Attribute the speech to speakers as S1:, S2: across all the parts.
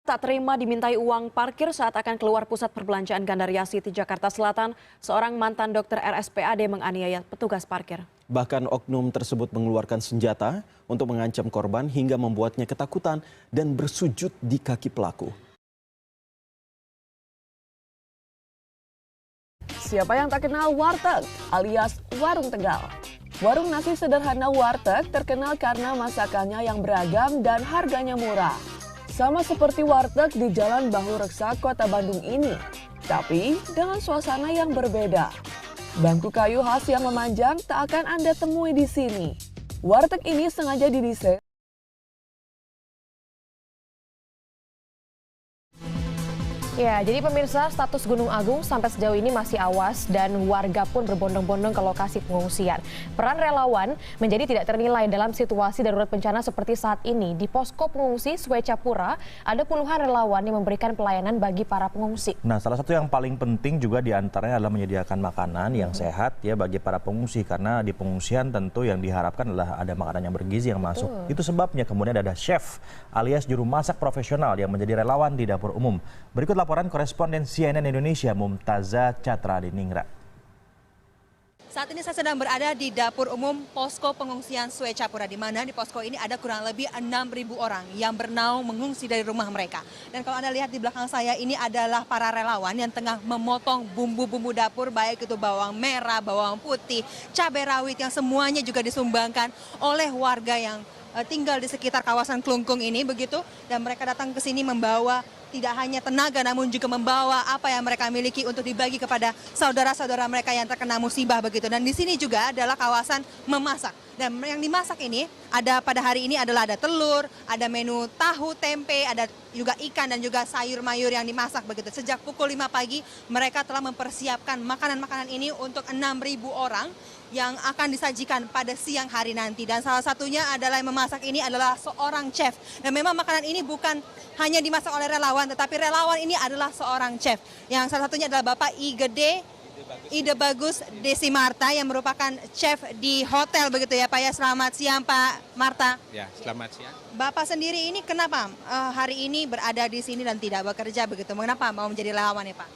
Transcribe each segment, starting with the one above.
S1: Tak terima dimintai uang parkir saat akan keluar pusat perbelanjaan Gandaria City, Jakarta Selatan, seorang mantan dokter RSPAD menganiaya petugas parkir.
S2: Bahkan oknum tersebut mengeluarkan senjata untuk mengancam korban hingga membuatnya ketakutan dan bersujud di kaki pelaku.
S3: Siapa yang tak kenal warteg alias warung Tegal? Warung nasi sederhana warteg terkenal karena masakannya yang beragam dan harganya murah. Sama seperti warteg di Jalan Bahu Reksa, Kota Bandung ini, tapi dengan suasana yang berbeda. Bangku kayu khas yang memanjang tak akan Anda temui di sini. Warteg ini sengaja didesain
S4: Ya, jadi pemirsa, status Gunung Agung sampai sejauh ini masih awas dan warga pun berbondong-bondong ke lokasi pengungsian. Peran relawan menjadi tidak ternilai dalam situasi darurat bencana seperti saat ini. Di posko pengungsi Swecapura, ada puluhan relawan yang memberikan pelayanan bagi para pengungsi.
S5: Nah, salah satu yang paling penting juga diantaranya adalah menyediakan makanan yang sehat ya bagi para pengungsi. Karena di pengungsian tentu yang diharapkan adalah ada makanan yang bergizi yang masuk. Itu sebabnya kemudian ada chef alias juru masak profesional yang menjadi relawan di dapur umum. Berikut laporan koresponden CNN Indonesia Mumtazah Catra di Ningrat.
S6: Saat ini saya sedang berada di dapur umum posko pengungsian Swecapura, di mana di posko ini ada kurang lebih 6.000 orang yang bernaung mengungsi dari rumah mereka. Dan kalau Anda lihat di belakang saya, ini adalah para relawan yang tengah memotong bumbu-bumbu dapur, baik itu bawang merah, bawang putih, cabai rawit yang semuanya juga disumbangkan oleh warga yang tinggal di sekitar kawasan Klungkung ini begitu. Dan mereka datang ke sini membawa tidak hanya tenaga namun juga membawa apa yang mereka miliki untuk dibagi kepada saudara-saudara mereka yang terkena musibah begitu. Dan di sini juga adalah kawasan memasak. Dan yang dimasak ini ada pada hari ini adalah ada telur, ada menu tahu, tempe, ada juga ikan dan juga sayur mayur yang dimasak begitu. Sejak pukul 5 pagi mereka telah mempersiapkan makanan-makanan ini untuk 6.000 orang yang akan disajikan pada siang hari nanti. Dan salah satunya adalah yang memasak ini adalah seorang chef. Dan memang makanan ini bukan hanya dimasak oleh relawan, tetapi relawan ini adalah seorang chef. Yang salah satunya adalah Bapak Ide Bagus Desi Marta yang merupakan chef di hotel begitu ya Pak ya. Selamat siang Pak Marta.
S7: Ya, selamat siang.
S6: Bapak sendiri ini kenapa hari ini berada di sini dan tidak bekerja begitu? Kenapa mau menjadi relawan ya Pak?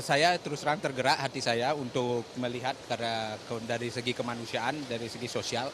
S7: Saya terus terang tergerak hati saya untuk melihat karena dari segi kemanusiaan, dari segi sosial.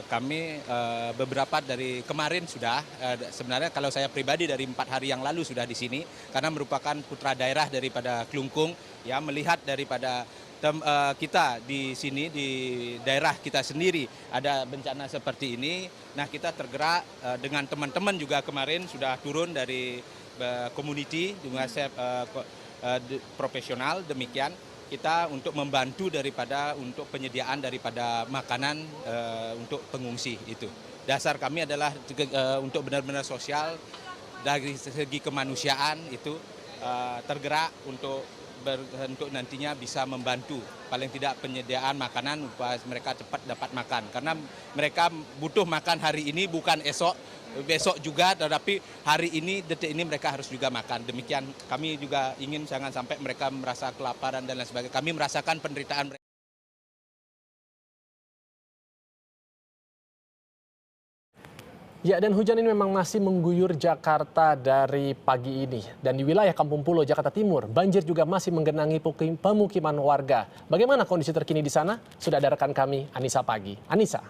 S7: Kami beberapa dari kemarin sudah, sebenarnya kalau saya pribadi dari 4 hari yang lalu sudah di sini, karena merupakan putra daerah daripada Klungkung, ya melihat daripada kita di sini, di daerah kita sendiri ada bencana seperti ini. Nah kita tergerak dengan teman-teman juga kemarin sudah turun dari community, dengan profesional demikian. Kita untuk membantu untuk penyediaan daripada makanan untuk pengungsi itu. Dasar kami adalah untuk benar-benar sosial, dari segi kemanusiaan itu tergerak untuk nantinya bisa membantu paling tidak penyediaan makanan supaya mereka cepat dapat makan. Karena mereka butuh makan hari ini bukan besok juga, tetapi hari ini, detik ini mereka harus juga makan. Demikian kami juga ingin jangan sampai mereka merasa kelaparan dan lain sebagainya. Kami merasakan penderitaan mereka.
S8: Ya, dan hujan ini memang masih mengguyur Jakarta dari pagi ini. Dan di wilayah Kampung Pulo, Jakarta Timur, banjir juga masih menggenangi pemukiman warga. Bagaimana kondisi terkini di sana? Sudah ada rekan kami, Anissa Pagi. Anissa.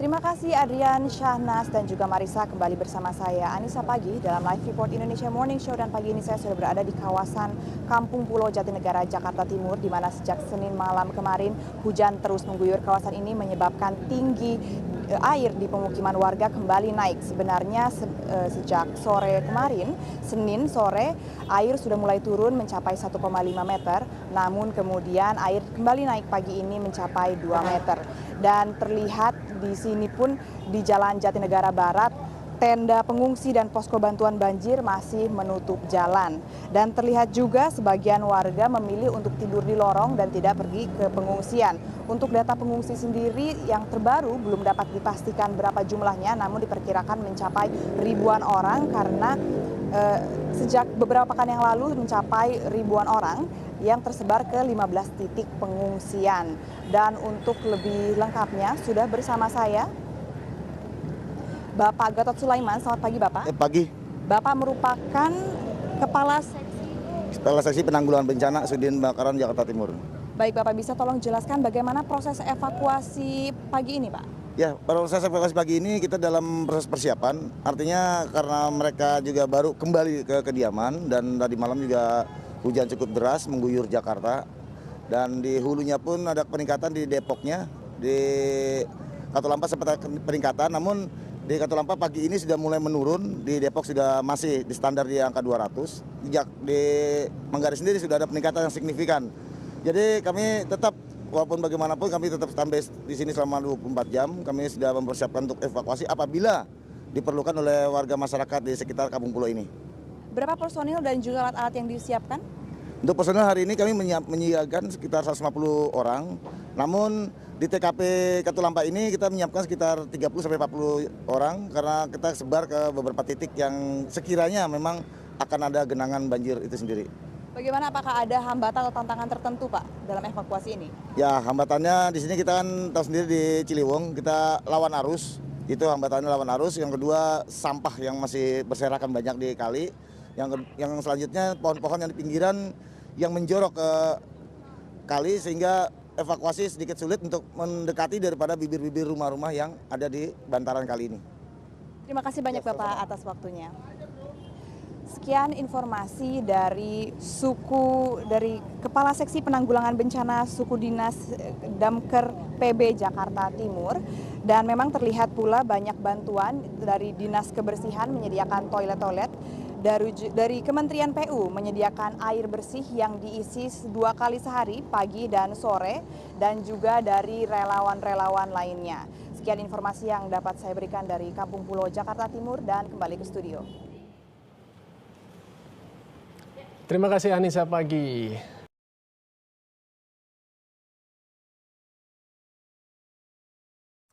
S9: Terima kasih Adrian, Syahnas, dan juga Marisa kembali bersama saya Anissa Pagi dalam Live Report Indonesia Morning Show. Dan pagi ini saya sudah berada di kawasan Kampung Pulo Jatinegara, Jakarta Timur, di mana sejak Senin malam kemarin hujan terus mengguyur kawasan ini menyebabkan tinggi air di pemukiman warga kembali naik. Sebenarnya sejak sore kemarin, Senin sore, air sudah mulai turun mencapai 1,5 meter, namun kemudian air kembali naik pagi ini mencapai 2 meter. Dan terlihat di sini pun di Jalan Jatinegara Barat, tenda pengungsi dan posko bantuan banjir masih menutup jalan. Dan terlihat juga sebagian warga memilih untuk tidur di lorong dan tidak pergi ke pengungsian. Untuk data pengungsi sendiri yang terbaru belum dapat dipastikan berapa jumlahnya, namun diperkirakan mencapai ribuan orang karena sejak beberapa pekan yang lalu mencapai ribuan orang yang tersebar ke 15 titik pengungsian. Dan untuk lebih lengkapnya sudah bersama saya Bapak Gatot Sulaiman. Selamat pagi Bapak.
S10: Pagi.
S9: Bapak merupakan
S10: Kepala Seksi Penanggulangan Bencana Sudin Kebakaran Jakarta Timur.
S9: Baik Bapak, bisa tolong jelaskan bagaimana proses evakuasi pagi ini Pak?
S10: Ya, proses evakuasi pagi ini kita dalam proses persiapan. Artinya karena mereka juga baru kembali ke kediaman dan tadi malam juga hujan cukup deras mengguyur Jakarta. Dan di hulunya pun ada peningkatan di Depoknya, di Katulampa sempat peningkatan, namun di Katulampa pagi ini sudah mulai menurun, di Depok sudah masih di standar di angka 200. Di Manggarai sendiri sudah ada peningkatan yang signifikan. Jadi kami tetap, walaupun bagaimanapun kami tetap standby di sini selama 24 jam. Kami sudah mempersiapkan untuk evakuasi apabila diperlukan oleh warga masyarakat di sekitar Kampung Pulo ini.
S9: Berapa personil dan juga alat-alat yang disiapkan?
S10: Untuk personil hari ini kami menyiagakan sekitar 150 orang. Namun di TKP Katulampa ini kita menyiapkan sekitar 30-40 orang karena kita sebar ke beberapa titik yang sekiranya memang akan ada genangan banjir itu sendiri.
S9: Bagaimana, apakah ada hambatan atau tantangan tertentu Pak dalam evakuasi ini?
S10: Ya, hambatannya di sini kita kan tahu sendiri di Ciliwung kita lawan arus. Itu hambatannya lawan arus. Yang kedua sampah yang masih berserakan banyak di kali. Yang selanjutnya pohon-pohon yang di pinggiran yang menjorok ke kali sehingga evakuasi sedikit sulit untuk mendekati daripada bibir-bibir rumah-rumah yang ada di bantaran kali ini.
S9: Terima kasih banyak Bapak atas waktunya. Sekian informasi dari Kepala Seksi Penanggulangan Bencana Suku Dinas Damker PB Jakarta Timur. Dan memang terlihat pula banyak bantuan dari Dinas Kebersihan menyediakan toilet-toilet. Dari Kementerian PU menyediakan air bersih yang diisi 2 kali sehari, pagi dan sore, dan juga dari relawan-relawan lainnya. Sekian informasi yang dapat saya berikan dari Kampung Pulo, Jakarta Timur, dan kembali ke studio.
S8: Terima kasih Anissa Pagi.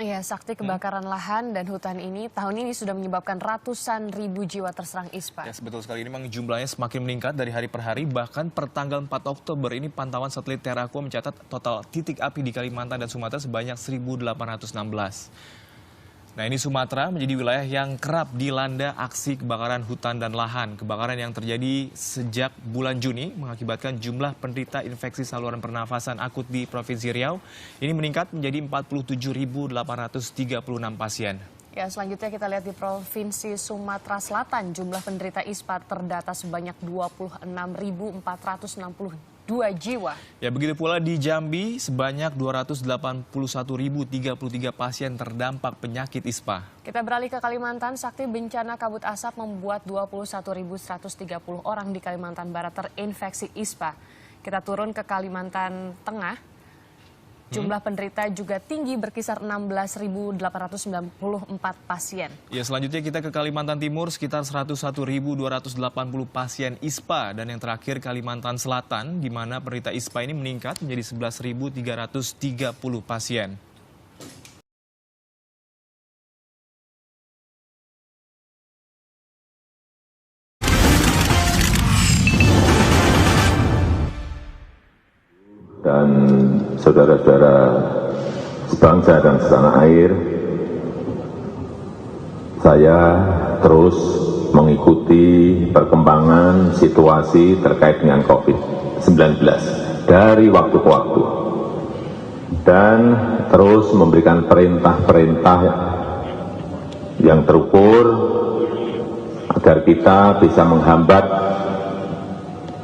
S4: Iya, Sakti, kebakaran lahan dan hutan ini tahun ini sudah menyebabkan ratusan ribu jiwa terserang ispa.
S11: Ya, betul sekali. Ini memang jumlahnya semakin meningkat dari hari per hari. Bahkan per tanggal 4 Oktober ini pantauan satelit Terraquo mencatat total titik api di Kalimantan dan Sumatera sebanyak 1.816. Nah, ini Sumatera menjadi wilayah yang kerap dilanda aksi kebakaran hutan dan lahan. Kebakaran yang terjadi sejak bulan Juni mengakibatkan jumlah penderita infeksi saluran pernafasan akut di Provinsi Riau ini meningkat menjadi 47.836 pasien.
S4: Ya, selanjutnya kita lihat di Provinsi Sumatera Selatan, jumlah penderita ISPA terdata sebanyak 26.462 jiwa.
S11: Ya, begitu pula di Jambi sebanyak 281.033 pasien terdampak penyakit ISPA.
S4: Kita beralih ke Kalimantan. Sakti, bencana kabut asap membuat 21.130 orang di Kalimantan Barat terinfeksi ISPA. Kita turun ke Kalimantan Tengah. Jumlah penderita juga tinggi, berkisar 16.894 pasien.
S11: Ya, selanjutnya kita ke Kalimantan Timur, sekitar 101.280 pasien ISPA. Dan yang terakhir Kalimantan Selatan, di mana penderita ISPA ini meningkat menjadi 11.330 pasien.
S12: Dan saudara-saudara sebangsa dan setanah air, saya terus mengikuti perkembangan situasi terkait dengan COVID-19 dari waktu ke waktu dan terus memberikan perintah-perintah yang terukur agar kita bisa menghambat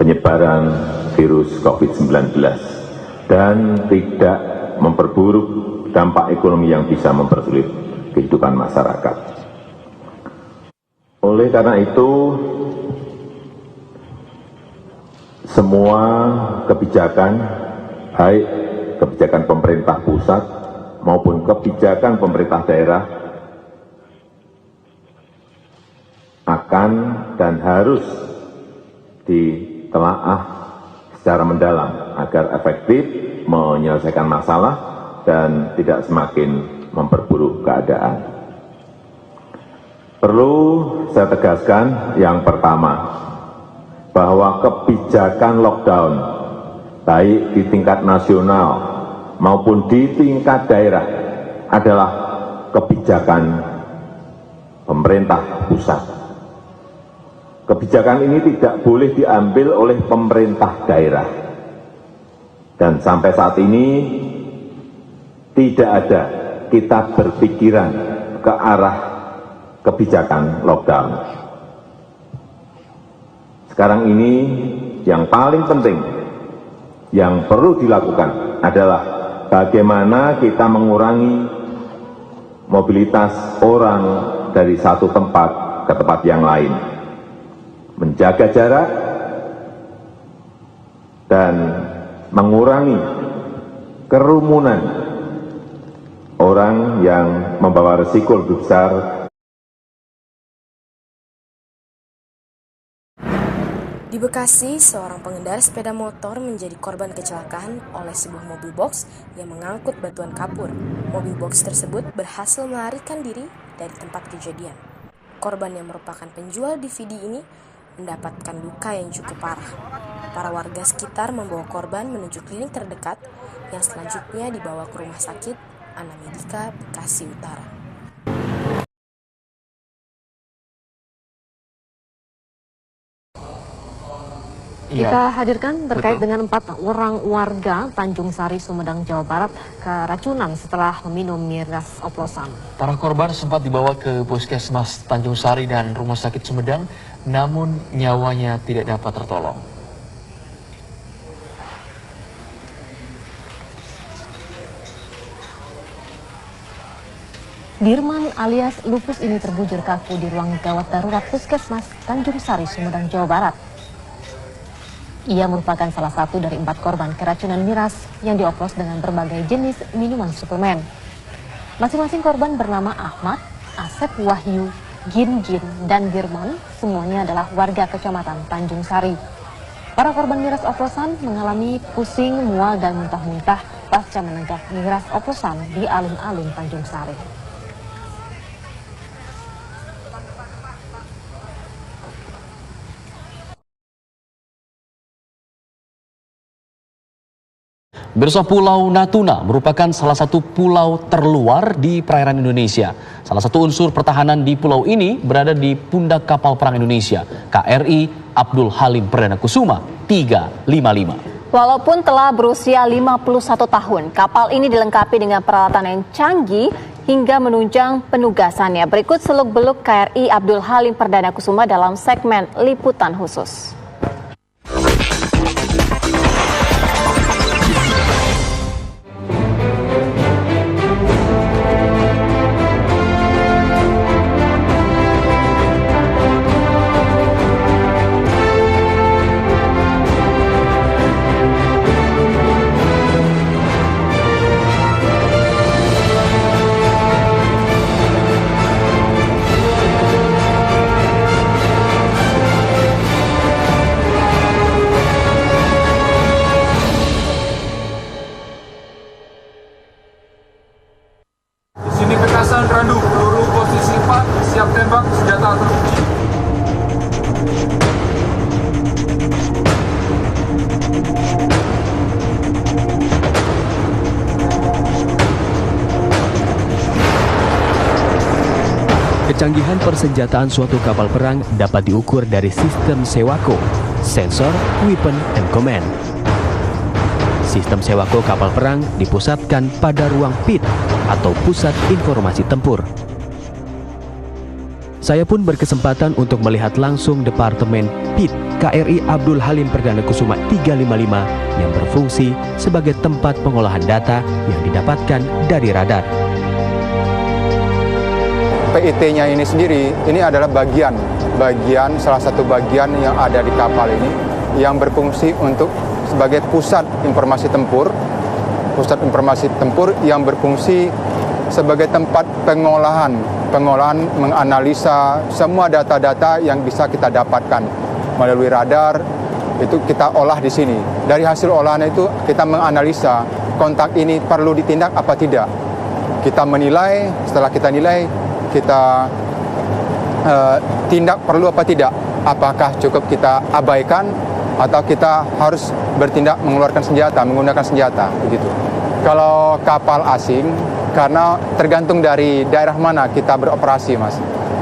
S12: penyebaran virus COVID-19 dan tidak memperburuk dampak ekonomi yang bisa mempersulit kehidupan masyarakat. Oleh karena itu, semua kebijakan, baik kebijakan pemerintah pusat maupun kebijakan pemerintah daerah, akan dan harus ditelaah secara mendalam agar efektif menyelesaikan masalah dan tidak semakin memperburuk keadaan. Perlu saya tegaskan yang pertama, bahwa kebijakan lockdown baik di tingkat nasional maupun di tingkat daerah adalah kebijakan pemerintah pusat. Kebijakan ini tidak boleh diambil oleh pemerintah daerah. Dan sampai saat ini tidak ada kita berpikiran ke arah kebijakan lockdown. Sekarang ini yang paling penting yang perlu dilakukan adalah bagaimana kita mengurangi mobilitas orang dari satu tempat ke tempat yang lain, menjaga jarak dan mengurangi kerumunan orang yang membawa risiko lebih besar.
S13: Di Bekasi, seorang pengendara sepeda motor menjadi korban kecelakaan oleh sebuah mobil box yang mengangkut batuan kapur. Mobil box tersebut berhasil melarikan diri dari tempat kejadian. Korban yang merupakan penjual DVD ini mendapatkan luka yang cukup parah. Para warga sekitar membawa korban menuju klinik terdekat yang selanjutnya dibawa ke Rumah Sakit Ana Medika, Bekasi Utara.
S4: Kita hadirkan terkait dengan 4 orang warga Tanjung Sari, Sumedang, Jawa Barat keracunan setelah meminum miras oplosan.
S14: Para korban sempat dibawa ke Puskesmas Tanjung Sari dan Rumah Sakit Sumedang, namun nyawanya tidak dapat tertolong.
S4: Dirman alias Lupus ini terbujur kaku di ruang gawat darurat Puskesmas Tanjung Sari, Sumedang, Jawa Barat. Ia merupakan salah satu dari 4 korban keracunan miras yang dioplos dengan berbagai jenis minuman suplemen. Masing-masing korban bernama Ahmad, Asep Wahyu, Gin, dan Dirman. Semuanya adalah warga Kecamatan Tanjung Sari. Para korban miras oplosan mengalami pusing, mual, dan muntah-muntah pasca menenggak miras oplosan di alun-alun Tanjung Sari.
S15: Pemirsa, Pulau Natuna merupakan salah satu pulau terluar di perairan Indonesia. Salah satu unsur pertahanan di pulau ini berada di pundak kapal perang Indonesia, KRI Abdul Halim Perdana Kusuma 355.
S16: Walaupun telah berusia 51 tahun, kapal ini dilengkapi dengan peralatan yang canggih hingga menunjang penugasannya. Berikut seluk-beluk KRI Abdul Halim Perdana Kusuma dalam segmen Liputan Khusus.
S17: Randu, peluru posisi 4, siap tembak, senjata teruji.
S18: Kecanggihan persenjataan suatu kapal perang dapat diukur dari sistem SEWAKO, Sensor, Weapon, and Command. Sistem SEWAKO kapal perang dipusatkan pada ruang PIT atau Pusat Informasi Tempur. Saya pun berkesempatan untuk melihat langsung Departemen PIT KRI Abdul Halim Perdana Kusuma 355 yang berfungsi sebagai tempat pengolahan data yang didapatkan dari radar.
S19: PIT-nya ini sendiri, ini adalah salah satu bagian yang ada di kapal ini yang berfungsi untuk sebagai pusat informasi tempur yang berfungsi sebagai tempat pengolahan menganalisa semua data-data yang bisa kita dapatkan melalui radar, itu kita olah di sini. Dari hasil olahan itu kita menganalisa kontak ini perlu ditindak apa tidak. Kita menilai, setelah kita nilai, kita tindak perlu apa tidak. Apakah cukup kita abaikan atau kita harus bertindak mengeluarkan senjata, menggunakan senjata, begitu. Kalau kapal asing, karena tergantung dari daerah mana kita beroperasi, Mas.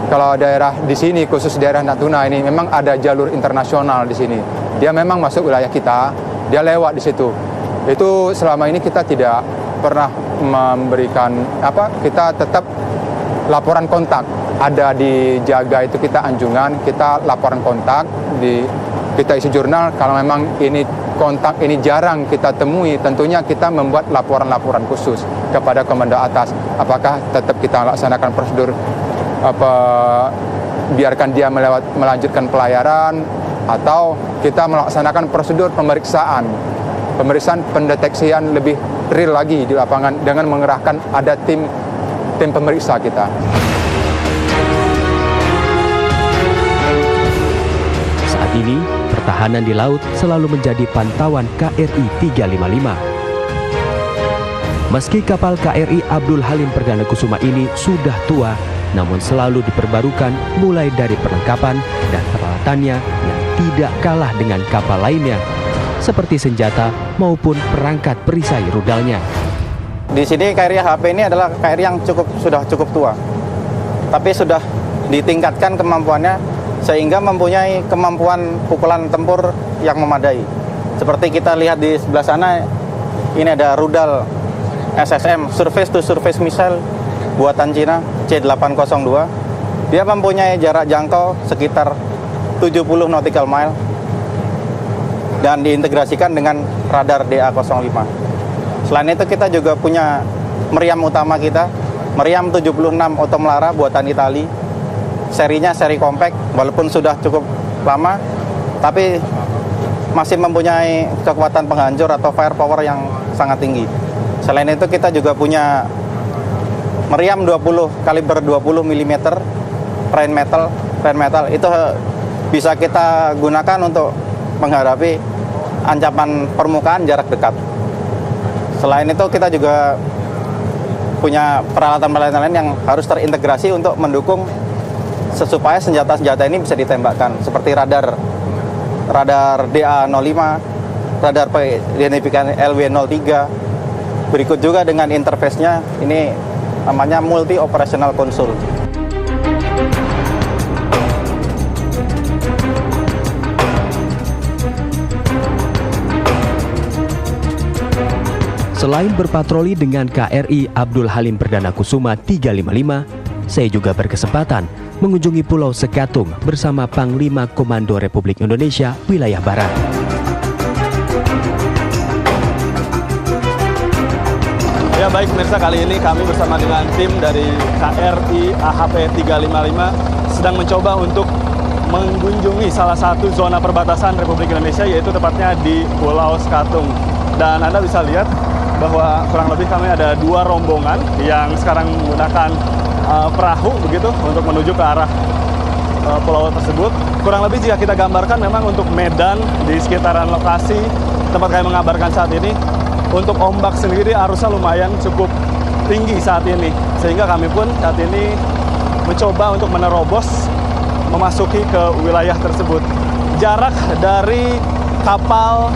S19: kalau daerah di sini, khusus daerah Natuna ini, memang ada jalur internasional di sini. Dia memang masuk wilayah kita, dia lewat di situ. Itu selama ini kita tidak pernah memberikan kita tetap laporan kontak. Ada di Jaga itu kita anjungan, kita laporan kontak, kita isi jurnal. Kalau memang ini kontak ini jarang kita temui, tentunya kita membuat laporan-laporan khusus kepada komando atas. Apakah tetap kita laksanakan prosedur biarkan dia melanjutkan pelayaran, atau kita melaksanakan prosedur pemeriksaan pendeteksian lebih real lagi di lapangan dengan mengerahkan ada tim pemeriksa kita.
S18: Saat ini, pertahanan di laut selalu menjadi pantauan KRI 355. Meski kapal KRI Abdul Halim Perdana Kusuma ini sudah tua, namun selalu diperbarukan mulai dari perlengkapan dan peralatannya yang tidak kalah dengan kapal lainnya, seperti senjata maupun perangkat perisai rudalnya.
S20: Di sini KRI AHP ini adalah KRI yang sudah cukup tua, tapi sudah ditingkatkan kemampuannya sehingga mempunyai kemampuan pukulan tempur yang memadai. Seperti kita lihat di sebelah sana, ini ada rudal SSM, Surface to Surface Missile, buatan Cina, C802. Dia mempunyai jarak jangkau sekitar 70 nautical mile dan diintegrasikan dengan radar DA05. Selain itu kita juga punya meriam utama kita, meriam 76 Otomelara buatan Itali. Serinya seri compact, walaupun sudah cukup lama, tapi masih mempunyai kekuatan penghancur atau firepower yang sangat tinggi. Selain itu kita juga punya meriam 20 kaliber 20 mm rain metal itu bisa kita gunakan untuk menghadapi ancaman permukaan jarak dekat. Selain itu kita juga punya peralatan-peralatan lain yang harus terintegrasi untuk mendukung supaya senjata-senjata ini bisa ditembakkan, seperti radar DA05, radar identifikasi LW03. Berikut juga dengan interface-nya, ini namanya Multi Operational Console.
S18: Selain berpatroli dengan KRI Abdul Halim Perdana Kusuma 355, saya juga berkesempatan mengunjungi Pulau Sekatung bersama Panglima Komando Republik Indonesia Wilayah Barat.
S21: Ya baik pemirsa, kali ini kami bersama dengan tim dari KRI AHP 355 sedang mencoba untuk mengunjungi salah satu zona perbatasan Republik Indonesia, yaitu tepatnya di Pulau Sekatung. Dan Anda bisa lihat bahwa kurang lebih kami ada 2 rombongan yang sekarang menggunakan perahu begitu untuk menuju ke arah pulau tersebut. Kurang lebih jika kita gambarkan, memang untuk medan di sekitaran lokasi tempat kami mengabarkan saat ini, untuk ombak sendiri arusnya lumayan cukup tinggi saat ini, sehingga kami pun saat ini mencoba untuk menerobos memasuki ke wilayah tersebut. Jarak dari kapal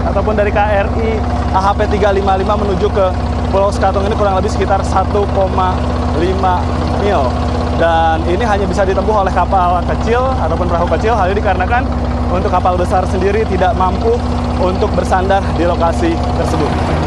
S21: ataupun dari KRI AHP 355 menuju ke Pulau Sekatung ini kurang lebih sekitar 1,5 mil. Dan ini hanya bisa ditempuh oleh kapal kecil ataupun perahu kecil. Hal ini dikarenakan untuk kapal besar sendiri tidak mampu untuk bersandar di lokasi tersebut.